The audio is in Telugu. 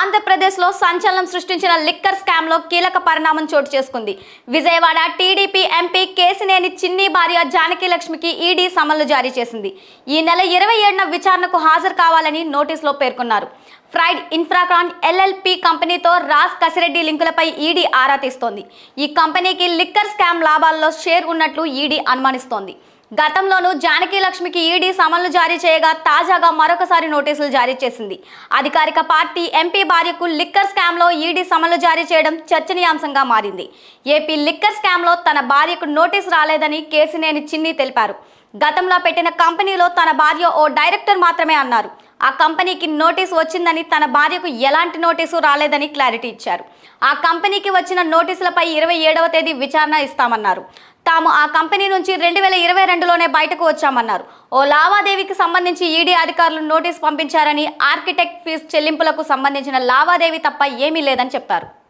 ఆంధ్రప్రదేశ్లో సంచలనం సృష్టించిన లిక్కర్ స్కామ్లో కీలక పరిణామం చోటు చేసుకుంది. విజయవాడ టీడీపీ ఎంపీ కేశినేని చిన్ని భార్య జానకీలక్ష్మికి ఈడీ సమన్లు జారీ చేసింది. ఈ నెల 27న విచారణకు హాజరు కావాలని నోటీసులో పేర్కొన్నారు. ఫ్రైడ్ ఇన్ఫ్రాకాన్ ఎల్ఎల్పి కంపెనీతో రాజ్ కసిరెడ్డి లింకులపై ఈడీ ఆరా తీస్తోంది. ఈ కంపెనీకి లిక్కర్ స్కామ్ లాభాల్లో షేర్ ఉన్నట్లు ఈడీ అనుమానిస్తోంది. గతంలోనూ జానకీలక్ష్మికి ఈడీ సమన్లు జారీ చేయగా తాజాగా మరొకసారి నోటీసులు జారీ చేసింది. అధికారిక పార్టీ ఎంపీ భార్యకు లిక్కర్ స్కామ్లో ఈడీ సమన్లు జారీ చేయడం చర్చనీయాంశంగా మారింది. ఏపీ లిక్కర్ స్కామ్లో తన భార్యకు నోటీసు రాలేదని కేశినేని చిన్ని తెలిపారు. గతంలో పెట్టిన కంపెనీలో తన భార్య ఓ డైరెక్టర్ మాత్రమే అన్నారు. ఆ కంపెనీకి నోటీసు వచ్చిందని, తన భార్యకు ఎలాంటి నోటీసు రాలేదని క్లారిటీ ఇచ్చారు. ఆ కంపెనీకి వచ్చిన నోటీసులపై 27వ తేదీ విచారణ ఇస్తామన్నారు. తాము ఆ కంపెనీ నుంచి 2022లోనే బయటకు వచ్చామన్నారు. ఓ లావాదేవీకి సంబంధించి ఈడీ అధికారులు నోటీసు పంపించారని, ఆర్కిటెక్ట్ ఫీజు చెల్లింపులకు సంబంధించిన లావాదేవీ తప్ప ఏమీ లేదని చెప్పారు.